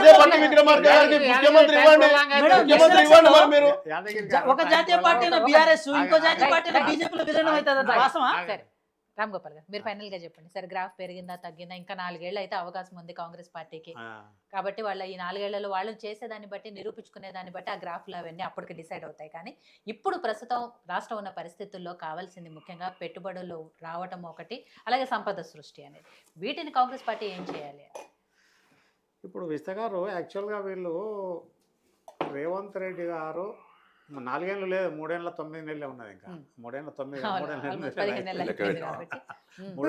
అదే బట్టి విక్రమార్క గారికి ముఖ్యమంత్రి ఇవ్వండి, ముఖ్యమంత్రి ఇవ్వండి మరి మీరు. ఒక జాతీయ పార్టీలో బీఆర్ఎస్, ఇంకో జాతీయ పార్టీలో బీజేపీలో విలీనం అవుతుంది. వాస్తవా? సరే రామ్ గోపాల్ గారు మీరు ఫైనల్ గా చెప్పండి. సరే గ్రాఫ్ పెరిగిందా తగ్గిందా? ఇంకా 4 ఏళ్ళు అయితే అవకాశం ఉంది కాంగ్రెస్ పార్టీకి. కాబట్టి వాళ్ళ ఈ 4 ఏళ్లలో వాళ్ళు చేసేదాన్ని బట్టి, నిరూపించుకునే దాన్ని బట్టి ఆ గ్రాఫ్లు అవన్నీ అప్పటికి డిసైడ్ అవుతాయి. కానీ ఇప్పుడు ప్రస్తుతం రాష్ట్రం ఉన్న పరిస్థితుల్లో కావాల్సింది ముఖ్యంగా పెట్టుబడులు రావటం ఒకటి, అలాగే సంపద సృష్టి అనేది. వీటిని కాంగ్రెస్ పార్టీ ఏం చేయాలి? ఇప్పుడు విస్త గారు యాక్చువల్గా వీళ్ళు రేవంత్ రెడ్డి గారు 4 ఏళ్ళు లేదు, 3 ఏళ్ళ 9 నెలలే ఉన్నది. ఇంకా 3 ఏళ్ళ 9 3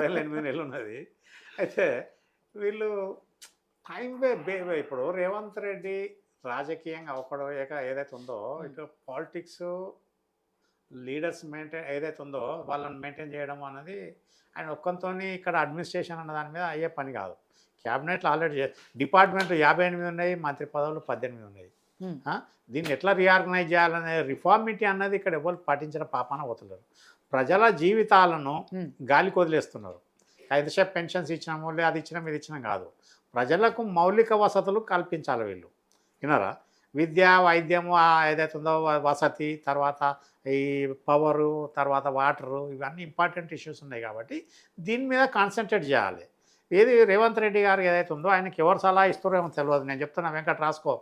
ఏళ్ళ 8 నెలలు ఉన్నది. అయితే వీళ్ళు టైం ఇప్పుడు రేవంత్ రెడ్డి రాజకీయంగా ఒకడేక ఏదైతే ఉందో, ఇటు పాలిటిక్స్ లీడర్స్ మెయింటైన్ ఏదైతే ఉందో వాళ్ళని మెయింటైన్ చేయడం అనేది ఆయన ఒక్కంతో ఇక్కడ అడ్మినిస్ట్రేషన్ అన్న దాని మీద అయ్యే పని కాదు. క్యాబినెట్లో ఆల్రెడీ డిపార్ట్మెంట్లు 58 ఉన్నాయి, మంత్రి పదవులు 18 ఉన్నాయి. దీన్ని ఎట్లా రీఆర్గనైజ్ చేయాలనే రిఫార్మిటీ అన్నది ఇక్కడ ఎవరు పాటించిన పాపాన పోతున్నారు. ప్రజల జీవితాలను గాలికి వదిలేస్తున్నారు. 5% పెన్షన్స్ ఇచ్చినాము, లేదు అది ఇచ్చినాం ఇది ఇచ్చినాం కాదు. ప్రజలకు మౌలిక వసతులు కల్పించాలి వీళ్ళు. విన్నారా? విద్య, వైద్యము ఏదైతే ఉందో వసతి, తర్వాత ఈ పవరు, తర్వాత వాటరు, ఇవన్నీ ఇంపార్టెంట్ ఇష్యూస్ ఉన్నాయి. కాబట్టి దీని మీద కాన్సన్ట్రేట్ చేయాలి. ఏది రేవంత్ రెడ్డి గారు ఏదైతే ఉందో ఆయనకి ఎవరు సలహా ఇస్తారో ఏమో తెలియదు. నేను చెప్తున్నా, వెంకట్ రాసుకో.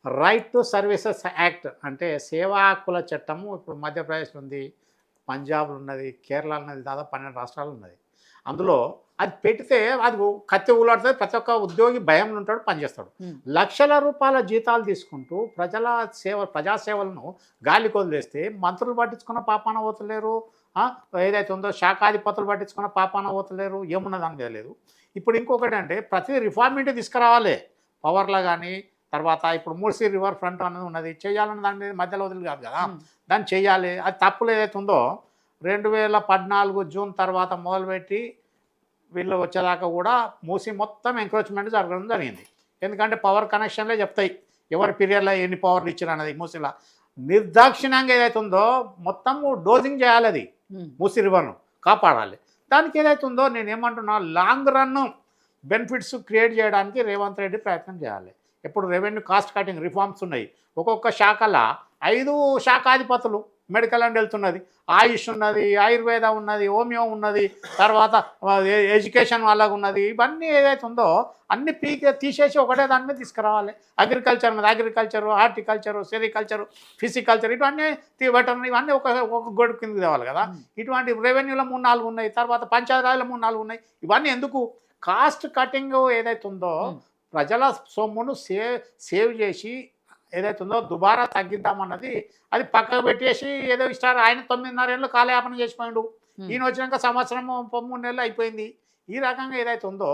రైట్ టు సర్వీసెస్ యాక్ట్ అంటే సేవా హక్కుల చట్టము ఇప్పుడు మధ్యప్రదేశ్లో ఉంది, పంజాబ్లో ఉన్నది, కేరళ ఉన్నది, దాదాపు 12 రాష్ట్రాలు ఉన్నది. అందులో అది పెడితే అది కత్తి ఊలాడుతుంది. ప్రతి ఒక్క ఉద్యోగి భయంలో ఉంటాడు, పనిచేస్తాడు. లక్షల రూపాయల జీతాలు తీసుకుంటూ ప్రజాసేవలను గాలికి వదిలేస్తే మంత్రులు పట్టించుకున్న పాపాన పోతలేరు, ఏదైతే ఉందో శాఖాధిపతులు పట్టించుకున్న పాపాన పోతలేరు, ఏమున్న దాని మీద లేదు. ఇప్పుడు ఇంకొకటి అంటే ప్రతి రిఫార్మెంట్ తీసుకురావాలి. పవర్లో కానీ, తర్వాత ఇప్పుడు మూసీ రివర్ ఫ్రంట్ అనేది ఉన్నది, చేయాలని దాని మీద మధ్యలో వదిలి కాదు కదా, దాన్ని చేయాలి. అది తప్పులు ఏదైతే ఉందో 2014 జూన్ తర్వాత మొదలుపెట్టి వీళ్ళు వచ్చేదాకా కూడా మూసీ మొత్తం ఎంక్రోచ్మెంట్ జరగడం జరిగింది. ఎందుకంటే పవర్ కనెక్షన్లే చెప్తాయి ఎవరి పీరియడ్లో ఎన్ని పవర్లు ఇచ్చారు అనేది. మూసీలో నిర్దాక్షిణ్యంగా ఏదైతే ఉందో మొత్తము డోజింగ్ చేయాలి, అది మూసీ రివర్ను కాపాడాలి. దానికి ఏదైతే ఉందో నేను ఏమంటున్నా, లాంగ్ రన్ బెనిఫిట్స్ క్రియేట్ చేయడానికి రేవంత్ రెడ్డి ప్రయత్నం చేయాలి. ఇప్పుడు రెవెన్యూ కాస్ట్ కటింగ్ రిఫార్మ్స్ ఉన్నాయి. ఒక్కొక్క శాఖలో 5 శాఖాధిపతులు, మెడికల్ అండ్ హెల్త్ ఉన్నది, ఆయుష్ ఉన్నది, ఆయుర్వేద ఉన్నది, హోమియో ఉన్నది, తర్వాత ఎడ్యుకేషన్ వాళ్ళకు ఉన్నది. ఇవన్నీ ఏదైతే ఉందో అన్ని తీసేసి ఒకటే దాని మీద తీసుకురావాలి. అగ్రికల్చర్ ఉన్నది, అగ్రికల్చరు, హార్టికల్చరు, సెరికల్చరు, ఫిజికల్చర్, ఇవన్నీ వెటర్నరీ, ఇవన్నీ ఒక గొడుగు కిందకి తేవాలి కదా. ఇటువంటి రెవెన్యూలో 3-4 ఉన్నాయి, తర్వాత పంచాయతీరాజ్లో 3-4 ఉన్నాయి. ఇవన్నీ ఎందుకు? కాస్ట్ కటింగ్ ఏదైతే ఉందో ప్రజల సొమ్మును సేవ్ చేసి ఏదైతే ఉందో దుబారా తగ్గిద్దామన్నది, అది పక్కకు పెట్టేసి ఏదో ఇస్తారు. ఆయన 9.5 ఏళ్ళు కాలయాపన చేసిపోయాడు. ఈయన వచ్చినాక సంవత్సరం 3 నెలలు అయిపోయింది. ఈ రకంగా ఏదైతే ఉందో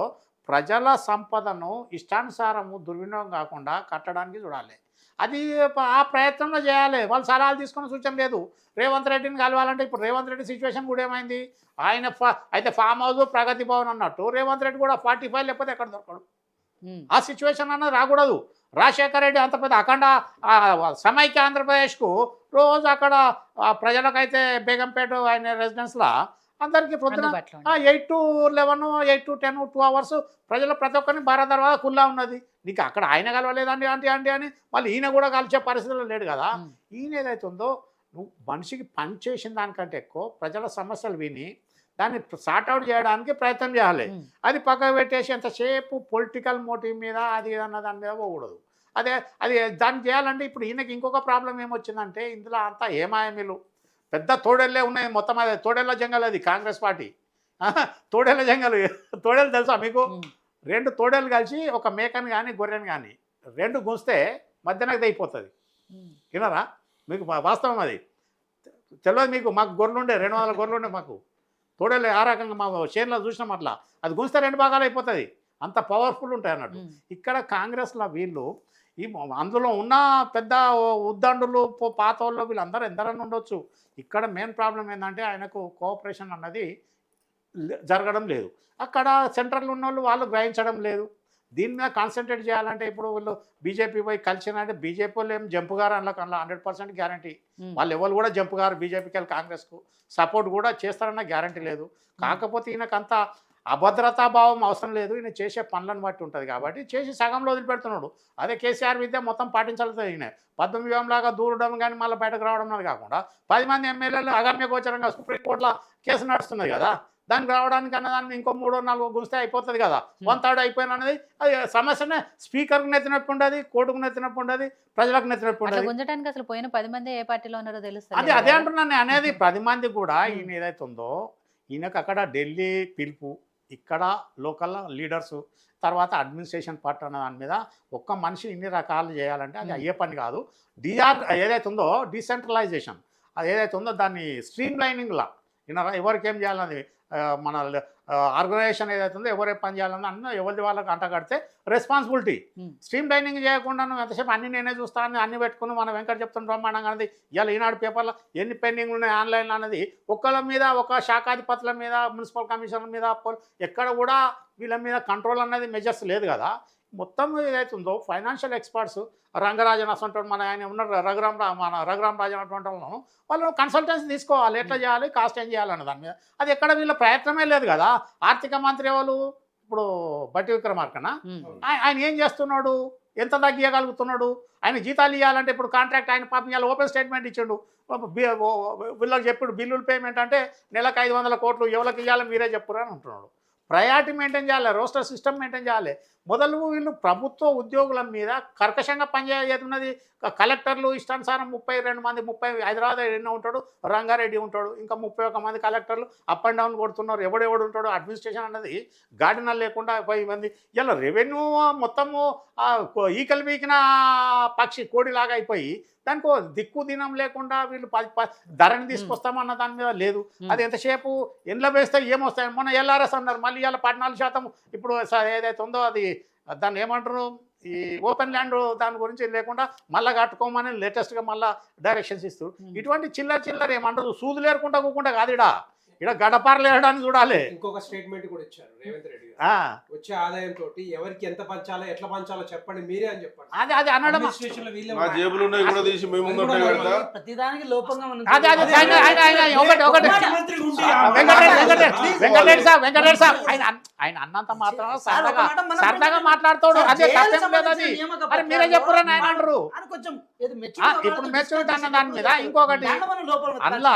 ప్రజల సంపదను ఇష్టానుసారము దుర్వినియోగం కాకుండా కట్టడానికి చూడాలి. అది ఆ ప్రయత్నంలో చేయాలి. వాళ్ళు సలహాలు తీసుకున్న సూచన లేదు. రేవంత్ రెడ్డిని కలవాలంటే ఇప్పుడు రేవంత్ రెడ్డి సిచ్యువేషన్ కూడా ఏమైంది? ఆయన అయితే ఫామ్ హౌస్, ప్రగతి భవన్ అన్నట్టు రేవంత్ రెడ్డి కూడా 45 లేకపోతే ఎక్కడ దొరకడు. ఆ సిచ్యువేషన్ అన్నది రాకూడదు. రాజశేఖర రెడ్డి అంత పెద్ద అఖండ సమైక్య ఆంధ్రప్రదేశ్కు రోజు అక్కడ ప్రజలకైతే బేగంపేట ఆయన రెసిడెన్స్లో అందరికీ పొద్దున 8 to 11, 8 to 10, 2 hours ప్రజల ప్రతి ఒక్కరిని భారత దర్వాజా ఖుల్లా ఉన్నది. నీకు అక్కడ ఆయన కలవలేదండి అంటే అని మళ్ళీ ఈయన కూడా కలిసే పరిస్థితుల్లో లేడు కదా. ఈయన ఏదైతే ఉందో నువ్వు మనిషికి పని చేసిన దానికంటే ఎక్కువ ప్రజల సమస్యలు విని దాన్ని సార్ట్అవుట్ చేయడానికి ప్రయత్నం చేయాలి. అది పక్కకు పెట్టేసి ఎంతసేపు పొలిటికల్ మోటివ్ మీద అది అన్న దాని మీద పోకూడదు. అది దాన్ని చేయాలంటే ఇప్పుడు ఈయనకి ఇంకొక ప్రాబ్లం ఏమొచ్చిందంటే ఇందులో అంతా ఏమాయమిలు పెద్ద తోడేళ్ళే ఉన్నాయి. మొత్తం అది తోడేళ్ళ జంగల్, అది కాంగ్రెస్ పార్టీ తోడేళ్ళ జంగల్. తోడేళ్ళు తెలుసా మీకు? 2 తోడేళ్ళు కలిసి ఒక మేకని కానీ గొర్రెని కానీ 2 గుంస్తే మధ్యనకు అయిపోతుంది. వినరా? మీకు వాస్తవం అది తెలియదు మీకు. మాకు గొర్రెలు ఉండే 200 గొర్రెలు ఉండే మాకు. తోడేళ్ళు ఆ రకంగా మా షేర్లో చూసినాం. అట్లా అది గుంస్తే 2 భాగాలు అయిపోతుంది. అంత పవర్ఫుల్ ఉంటాయి అన్నట్టు. ఇక్కడ కాంగ్రెస్లో వీళ్ళు అందులో ఉన్న పెద్ద ఉద్దండులు, పాత వాళ్ళు, వీళ్ళందరూ ఎందరన్నా ఉండొచ్చు. ఇక్కడ మెయిన్ ప్రాబ్లం ఏంటంటే ఆయనకు కోఆపరేషన్ అన్నది జరగడం లేదు. అక్కడ సెంట్రల్ ఉన్న వాళ్ళు గ్రహించడం లేదు. దీని మీద కాన్సన్ట్రేట్ చేయాలంటే ఇప్పుడు వీళ్ళు బీజేపీ పోయి కలిసినంటే బీజేపీ వాళ్ళు ఏం జంప్ గారు అందులో 100% గ్యారంటీ. వాళ్ళు ఎవరు కూడా జంప్ గారు బీజేపీకి వెళ్ళి కాంగ్రెస్కు సపోర్ట్ కూడా చేస్తారన్న గ్యారంటీ లేదు. కాకపోతే ఈయనకంతా అభద్రతా భావం అవసరం లేదు, ఈయన చేసే పనులను బట్టి ఉంటుంది కాబట్టి చేసి సగంలో వదిలిపెడుతున్నాడు. అదే కేసీఆర్ విద్య మొత్తం పాటించాలి. ఈయన పద్మవ్యూహంలాగా దూరడం కానీ మళ్ళీ బయటకు రావడం అనేది కాకుండా 10 మంది ఎమ్మెల్యేలు అగమ్య గోచరంగా సుప్రీంకోర్టులో కేసు నడుస్తున్నది కదా, దానికి రావడానికి అన్నదాన్ని ఇంకో 3-4 గుస్తే అయిపోతుంది కదా. 1/3 అయిపోయిన అనేది అది సమస్యనే స్పీకర్కి నెత్తినప్పు ఉండదు, కోర్టుకు నెత్తినప్పు ఉండదు, ప్రజలకు నెత్తినప్పు అట్లా ఉండదు. గుంజడానికి అసలు పోయిన 10 మంది ఏ పార్టీలో ఉన్నారో తెలుస్తుంది అదే అదే అంటున్నాను నేను అనేది. 10 మంది కూడా ఈయన ఏదైతే ఉందో ఈయనకు అక్కడ ఢిల్లీ పిలుపు, ఇక్కడ లోకల్ లీడర్సు, తర్వాత అడ్మినిస్ట్రేషన్ పార్ట్ అన్న దాని మీద ఒక్క మనిషి ఇన్ని రకాలు చేయాలంటే అది అయ్యే పని కాదు. ఏదైతే ఉందో డీసెంట్రలైజేషన్, అది ఏదైతే ఉందో దాన్ని స్ట్రీమ్ లైనింగ్లా ఎవరికి ఏం చేయాలన్నది మన ఆర్గనైజేషన్ ఏదైతే ఉందో ఎవరే పని చేయాలన్నా అన్న ఎవరి వాళ్ళకి అంట కడితే రెస్పాన్సిబిలిటీ. స్ట్రీమ్ లైనింగ్ చేయకుండా నువ్వు ఎంతసేపు అన్ని నేనే చూస్తానని అన్ని పెట్టుకుని మన వెంకట చెప్తున్న బ్రహ్మాండంగా అనేది ఇవాళ ఈనాడు పేపర్లో ఎన్ని పెండింగ్ ఉన్నాయి ఆన్లైన్లో అనేది ఒక్కళ్ళ మీద ఒక శాఖాధిపతుల మీద మున్సిపల్ కమిషనర్ మీద ఎక్కడ కూడా వీళ్ళ మీద కంట్రోల్ అనేది మెజర్స్ లేదు కదా. మొత్తం ఏదైతే ఉందో ఫైనాన్షియల్ ఎక్స్పర్ట్స్ రంగరాజన్ అసంటే మన ఆయన ఉన్నారు రఘురామ్ రాజన్ అటువంటి వాళ్ళు కన్సల్టెన్సీ తీసుకోవాలి, ఎట్లా చేయాలి, కాస్ట్ ఏం చేయాలన్న దాని మీద. అది ఎక్కడ వీళ్ళ ప్రయత్నమే లేదు కదా. ఆర్థిక మంత్రి ఎవరు ఇప్పుడు బట్టి విక్రమార్కన, ఆయన ఏం చేస్తున్నాడు, ఎంత తగ్గియగలుగుతున్నాడు, ఆయన జీతాలు ఇవ్వాలంటే ఇప్పుడు కాంట్రాక్ట్ ఆయన పాపం ఇవాళ ఓపెన్ స్టేట్మెంట్ ఇచ్చిండు. వీళ్ళకి చెప్పుడు బిల్లులు పేమెంట్ అంటే నెలకు 500 కోట్లు ఎవరికి ఇవ్వాలి మీరే చెప్పురు అని అంటున్నాడు. ప్రయారిటీ మెయింటైన్ చేయాలి, రోస్టర్ సిస్టమ్ మెయింటైన్ చేయాలి. మొదలు వీళ్ళు ప్రభుత్వ ఉద్యోగుల మీద కర్కశంగా పనిచేస్తున్నది. కలెక్టర్లు ఇష్టానుసారం 32 మంది, 30 హైదరాబాద్ ఎన్నో ఉంటాడు, రంగారెడ్డి ఉంటాడు, ఇంకా 31 మంది కలెక్టర్లు అప్ అండ్ డౌన్ కొడుతున్నారు. ఎవడెవడు ఉంటాడు, అడ్మినిస్ట్రేషన్ అన్నది గార్డినర్ లేకుండా 10 మంది. ఇలా రెవెన్యూ మొత్తము ఈకలు వీకిన పక్షి కోడిలాగా అయిపోయి దానికి దిక్కు దినం లేకుండా వీళ్ళు ధరని తీసుకొస్తామన్న దాని మీద లేదు. అది ఎంతసేపు ఎండ్ల వేస్తే ఏమొస్తాయి. మొన్న ఎల్ఆర్ఎస్ అన్నారు, మళ్ళీ ఇవాళ 14% ఇప్పుడు ఏదైతే ఉందో అది దాన్ని ఏమంటారు ఈ ఓపెన్ ల్యాండ్ దాని గురించి లేకుండా మళ్ళీ కట్టుకోమని లేటెస్ట్గా మళ్ళీ డైరెక్షన్స్ ఇస్తూ ఇటువంటి చిల్లర ఏమంటారు సూదులు లేకుండా కూకుండా కాదు. ఇక్కడ గడపారలు వేయడానికి చూడాలి. ఇంకొక స్టేట్మెంట్ కూడా ఇచ్చారు రేవంత్ రెడ్డి గారు, వచ్చే ఆదాయంతో ఎవరికి ఎంత పంచాలో ఎట్లా పంచాలో చెప్పండి మీరే అని చెప్పండి. అది అనడం ప్రతిదానికి లోపంగా వెంకటరెడ్డి సాబ్ ఆయన అన్నంత మాత్రం సరదాగా మాట్లాడతాడు. అదే అది మరి మీరే చెప్పురా ఆయన అంటారు. ఇప్పుడు మెచ్యూరిటీ అన్న దాని మీద ఇంకొకటి అందులో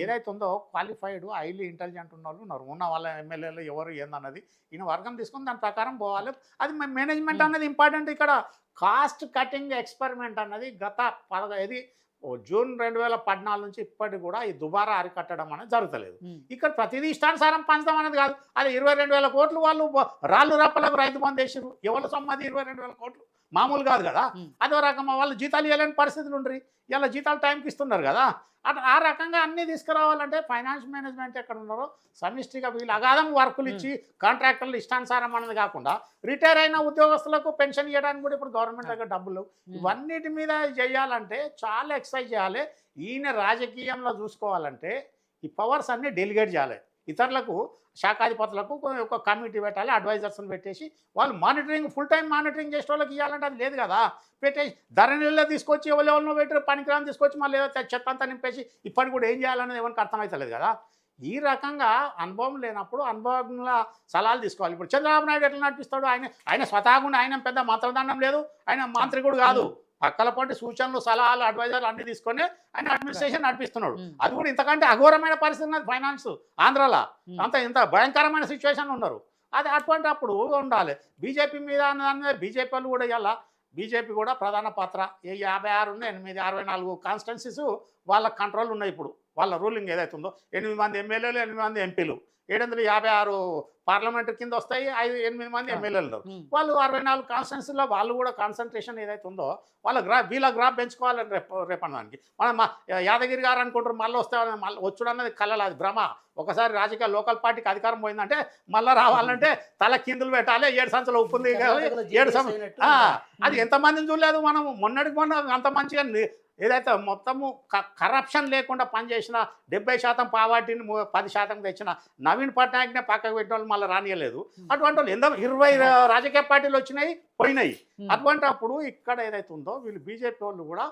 ఏదైతే ఉందో క్వాలిఫైడ్ హైలీ ఇంటెలిజెంట్ ఉన్న వాళ్ళు ఉన్నారు. ఉన్న వాళ్ళ ఎమ్మెల్యేలు ఎవరు ఏందన్నది ఈయన వర్గం తీసుకుని దాని ప్రకారం పోవాలి. అది మేనేజ్మెంట్ అన్నది ఇంపార్టెంట్. ఇక్కడ కాస్ట్ కటింగ్ ఎక్స్పెరిమెంట్ అన్నది గత జూన్ 2014 నుంచి ఇప్పటికి కూడా ఈ దుబారా అరికట్టడం అనేది జరుగుతలేదు. ఇక్కడ ప్రతిదీ ఇష్టానుసారం పంచడం అనేది కాదు. అది 22,000 కోట్లు వాళ్ళు రాళ్ళు రప్పలకు రైతు బంధు వేసారు. ఎవరి సొమ్మది 22,000 కోట్లు మామూలు కాదు కదా. అదో రకం వాళ్ళు జీతాలు ఇవ్వలేని పరిస్థితులు ఉండరు. ఇలా జీతాలు టైంకి ఇస్తున్నారు కదా. ఆ రకంగా అన్నీ తీసుకురావాలంటే ఫైనాన్స్ మేనేజ్మెంట్ ఎక్కడ ఉన్నారో సమిష్టిగా వీళ్ళు అగాధం వర్కులు ఇచ్చి కాంట్రాక్టర్లు ఇష్టానుసారం అన్నది కాకుండా రిటైర్ అయిన ఉద్యోగస్తులకు పెన్షన్ ఇవ్వడానికి కూడా ఇప్పుడు గవర్నమెంట్ దగ్గర డబ్బులు. ఇవన్నిటి మీద చేయాలంటే చాలా ఎక్సర్సైజ్ చేయాలి. ఈయన రాజకీయంలో చూసుకోవాలంటే ఈ పవర్స్ అన్నీ డెలిగేట్ చేయాలి. ఇతరులకు శాఖాధిపతులకు ఒక కమిటీ పెట్టాలి, అడ్వైజర్స్ని పెట్టేసి వాళ్ళు మానిటరింగ్ ఫుల్ టైం మానిటరింగ్ చేసే వాళ్ళకి ఇవ్వాలంటే అది లేదు కదా. పెట్టేసి ధరణిలో తీసుకొచ్చి ఎవరెవరినో పెట్టి పనికిరాని తీసుకొచ్చి మళ్ళీ ఏదో చెత్త అంతా నింపేసి ఇప్పటికి కూడా ఏం చేయాలనేది ఎవరికి అర్థమవుతలేదు కదా. ఈ రకంగా అనుభవం లేనప్పుడు అనుభవంల సలహాలు తీసుకోవాలి. ఇప్పుడు చంద్రబాబు నాయుడు ఎట్లా నడిపిస్తాడు, ఆయన స్వతహాగా ఆయన పెద్ద మంత్రదండం లేదు, ఆయన మంత్రికుడు కాదు. పక్కల పాటు సూచనలు సలహాలు అడ్వైజర్లు అన్ని తీసుకొని ఆయన అడ్మినిస్ట్రేషన్ నడిపిస్తున్నాడు. అది కూడా ఇంతకంటే అఘోరమైన పరిస్థితి ఉన్నది ఫైనాన్స్ ఆంధ్రాలో. ఇంత భయంకరమైన సిచ్యువేషన్ ఉన్నారు. అది అటువంటి అప్పుడు ఉండాలి. బీజేపీ మీద అన్నదాని బీజేపీ వాళ్ళు కూడా ఇవాళ బీజేపీ కూడా ప్రధాన పాత్ర. 56 ఉన్నాయి, 64 కాన్స్టిట్యున్సీస్ వాళ్ళ కంట్రోల్ ఉన్నాయి. ఇప్పుడు వాళ్ళ రూలింగ్ ఏదైతే ఉందో 8 మంది ఎమ్మెల్యేలు, 8 మంది ఎంపీలు, 756 పార్లమెంట్ కింద వస్తాయి, 8 మంది ఎమ్మెల్యేలు. వాళ్ళు 64 కాన్స్టిట్యున్సీలో వాళ్ళు కూడా కాన్సన్ట్రేషన్ ఏదైతే ఉందో వీళ్ళ గ్రాఫ్ పెంచుకోవాలని రేపడానికి మనం యాదగిరి గారు అనుకుంటారు మళ్ళీ వస్తే మళ్ళీ వచ్చుడు అన్నది కళలు, అది భ్రమ. ఒకసారి రాజకీయ లోకల్ పార్టీకి అధికారం పోయిందంటే మళ్ళీ రావాలంటే తల కిందులు పెట్టాలి. 7 సంవత్సరాలు ఉప్పుంది 7 సంవత్సరాలు అది ఎంతమందిని చూడలేదు మనం. మొన్నటికి మొన్న అంత మంచిగా ఏదైతే మొత్తము కరప్షన్ లేకుండా పనిచేసిన 70% పావర్టీని 10% తెచ్చిన నవీన్ పట్నాయక్నే పక్కకు పెట్టిన వాళ్ళు మళ్ళీ రానియలేదు. అటువంటి వాళ్ళు 20 రాజకీయ పార్టీలు వచ్చినాయి పోయినాయి. అటువంటి అప్పుడు ఇక్కడ ఏదైతే ఉందో వీళ్ళు బీజేపీ వాళ్ళు కూడా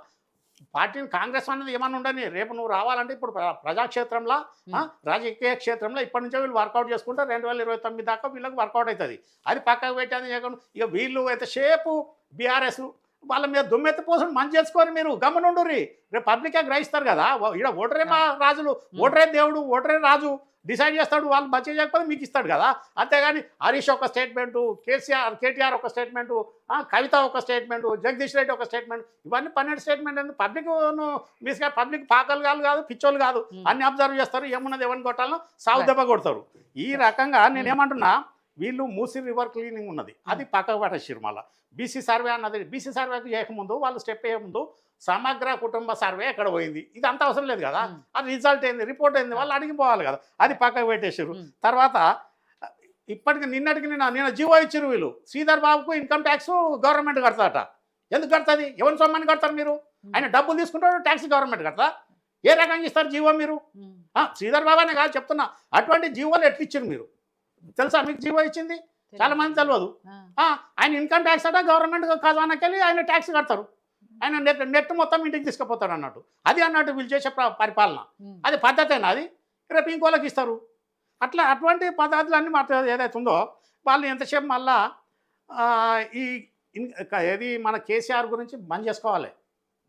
పార్టీని కాంగ్రెస్ అన్నది ఏమన్నా ఉండని, రేపు నువ్వు రావాలంటే ఇప్పుడు ప్రజాక్షేత్రంలో రాజకీయ క్షేత్రంలో ఇప్పటి నుంచో వీళ్ళు వర్కౌట్ చేసుకుంటే 2029 దాకా వీళ్ళకి వర్కౌట్ అవుతుంది. అది పక్కకు పెట్టేది చేయకుండా ఇక వీళ్ళు ఎంతసేపు బీఆర్ఎస్ వాళ్ళ మీద దుమ్మెత్తి పోసుడు మంచి చేసుకొని మీరు గమనుండుర్రి, రేపు పబ్లికే గ్రహిస్తారు కదా. ఇక్కడ ఓటరే మా రాజులు, ఓటరే దేవుడు, ఓటరే రాజు డిసైడ్ చేస్తాడు, వాళ్ళు మంచి చేయకపోతే మీకు ఇస్తాడు కదా. అంతేగాని హరీష్ ఒక స్టేట్మెంటు, కేటీఆర్ ఒక స్టేట్మెంటు, కవిత ఒక స్టేట్మెంటు, జగదీష్ రెడ్డి ఒక స్టేట్మెంట్, ఇవన్నీ 12 స్టేట్మెంట్ ఎందుకు? పబ్లిక్ పాకలు కాదు పిచ్చోళ్ళు కాదు, అన్ని అబ్జర్వ్ చేస్తారు, ఏమున్నది ఎవరిని కొట్టాలో సాగు దెబ్బ కొడతారు. ఈ రకంగా నేనేమంటున్నా, వీళ్ళు మూసి రివర్ క్లీనింగ్ ఉన్నది అది పక్కకు పట్టేసారు. మళ్ళీ బీసీ సర్వే అన్నది, బీసీ సర్వేకి చేయకముందు వాళ్ళు స్టెప్ వేయకముందు సమగ్ర కుటుంబ సర్వే ఎక్కడ పోయింది, ఇది అంత అవసరం లేదు కదా. అది రిజల్ట్ ఏంది, రిపోర్ట్ ఏంది, వాళ్ళు అడిగిపోవాలి కదా, అది పక్కకు పెట్టేసారు. తర్వాత ఇప్పటికి నిన్నటికి నిన్న జీవో ఇచ్చారు వీళ్ళు, శ్రీధర్ బాబుకు ఇన్కమ్ ట్యాక్స్ గవర్నమెంట్ కడతాట. ఎందుకు కడుతుంది? ఎవరి సొమ్మని కడతారు మీరు? ఆయన డబ్బులు తీసుకుంటాడు, ట్యాక్స్ గవర్నమెంట్ కడతా. ఏ రకంగా ఇస్తారు జీవో మీరు? శ్రీధర్ బాబు అనే కాదు చెప్తున్నా, అటువంటి జీవోలు ఎట్లా ఇచ్చారు మీరు తెలుసా? మీకు జీవో ఇచ్చింది చాలా మంది తెలియదు. ఆయన ఇన్కమ్ ట్యాక్స్ అట గవర్నమెంట్ ఖజానాకి వెళ్ళి ఆయన ట్యాక్స్ కడతారు, ఆయన నెట్ మొత్తం ఇంటికి తీసుకుపోతాడు అన్నట్టు. అది అన్నట్టు వీళ్ళు చేసే పరిపాలన, అది పద్ధతేనా? అది రేపు ఇంకోళ్ళకి ఇస్తారు. అటువంటి పద్ధతులు అన్నీ మాట ఏదైతే ఉందో వాళ్ళు ఎంతసేపు మళ్ళా ఏది మన కేసీఆర్ గురించి బంద్ చేసుకోవాలి,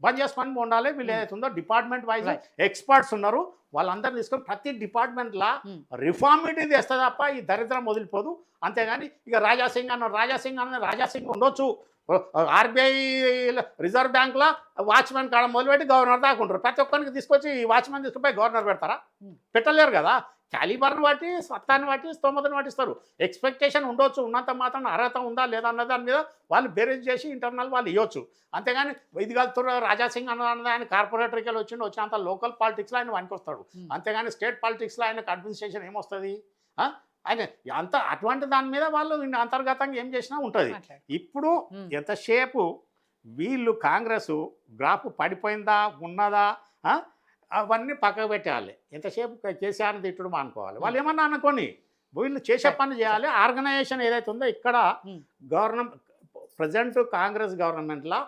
బంద్ చేసుకొని ఉండాలి. వీళ్ళు ఏదైతే ఉందో డిపార్ట్మెంట్ వైజ్ ఎక్స్పర్ట్స్ ఉన్నారు, వాళ్ళందరూ తీసుకొని ప్రతి డిపార్ట్మెంట్లో రిఫార్మిటీ తెస్తే తప్ప ఈ దరిద్రం వదిలిపోదు. అంతేగాని ఇక రాజాసింగ్ రాజాసింగ్ ఉండొచ్చు, ఆర్బీఐ రిజర్వ్ బ్యాంక్లో వాచ్మెన్ కాడ మొదలుపెట్టి గవర్నర్ దాకా ఉంటారు. ప్రతి ఒక్కరికి తీసుకొచ్చి ఈ వాచ్మెన్ తీసుకుపోయి గవర్నర్ పెడతారా? పెట్టలేరు కదా. క్యాలిబర్ని బట్టి, సత్తాన్ని బట్టి, స్తోమతను పట్టిస్తారు. ఎక్స్పెక్టేషన్ ఉండొచ్చు, ఉన్నంత మాత్రం అర్హత ఉందా లేదా అన్న దాని మీద వాళ్ళు బేరేజ్ చేసి ఇంటర్నల్ వాళ్ళు ఇవ్వచ్చు. అంతేగాని ఇది కలుతున్న రాజాసింగ్ అన్నది ఆయన కార్పొరేటర్కి వచ్చినంత లోకల్ పాలిటిక్స్లో ఆయన వానికి వస్తాడు. అంతేగాని స్టేట్ పాలిటిక్స్లో ఆయనకు అడ్మినిస్ట్రేషన్ ఏమొస్తుంది? ఆయన అంత అటువంటి దాని మీద వాళ్ళు అంతర్గతంగా ఏం చేసినా ఉంటుంది. ఇప్పుడు ఎంతసేపు వీళ్ళు కాంగ్రెస్ గ్రాఫ్ పడిపోయిందా ఉన్నదా అవన్నీ పక్కకు పెట్టేయాలి. ఎంతసేపు కేసీఆర్ని తిట్టడం అనుకోవాలి. వాళ్ళు ఏమన్నా అనుకోని వీళ్ళు చేసే పని చేయాలి. ఆర్గనైజేషన్ ఏదైతే ఉందో ఇక్కడ ప్రజెంట్ కాంగ్రెస్ గవర్నమెంట్లో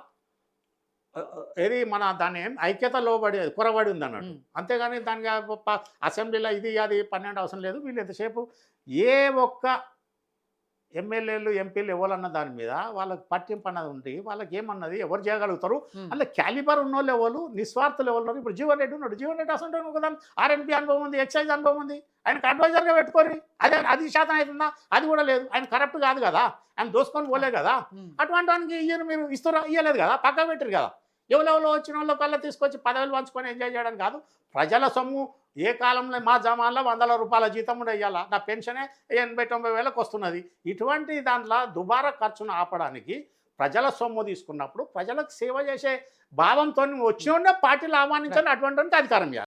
ఏది మన దాన్ని ఐక్యత లోబడి కొరబడి ఉంది అన్నట్టు. అంతేగాని దానికి అసెంబ్లీలో ఇది అది 12 అవసరం లేదు. వీళ్ళు ఎంతసేపు ఏ ఒక్క ఎమ్మెల్యేలు ఎంపీలు ఎవరన్న దాని మీద వాళ్ళకి పట్టింపు అన్నది ఉంటే వాళ్ళకి ఏమన్నది ఎవరు చేయగలుగుతారు? అందులో క్యాలిబర్ ఉన్న వాళ్ళు ఎవరు, నిస్వార్థులు ఎవరు? ఇప్పుడు జీవన్ రెడ్డి ఉన్నాడు, జీవన్ రెడ్డి అసలు ఒకదాని ఆర్ఎన్పి అనుభవం ఉంది, ఎక్సైజ్ అనుభవం ఉంది, ఆయనకు అడ్వైజర్గా పెట్టుకోరు. అది శాతం అవుతుందా? అది కూడా లేదు. ఆయన కరప్ట్ కాదు కదా, ఆయన దోసుకొని పోలే కదా. అటువంటి వానికి మీరు ఇస్తారా? ఇవ్వలేదు కదా, పక్క పెట్టరు కదా. ఎవరెవరో వచ్చిన వాళ్ళు కల్లా తీసుకొచ్చి పదవులు పంచుకొని ఎంజాయ్ చేయడం కాదు. ప్రజల సొమ్ము ఏ కాలంలో మా జమాన్లో 100 రూపాయల జీతం కూడా ఇవ్వాలా, నా పెన్షనే 80-90 వేలకు వస్తున్నది. ఇటువంటి దాంట్లో దుబారా ఖర్చును ఆపడానికి ప్రజల సొమ్ము తీసుకున్నప్పుడు ప్రజలకు సేవ చేసే భావంతో వచ్చిన పార్టీలు ఆహ్వానించాలని అటువంటి అధికారం ఇవ్వాలి.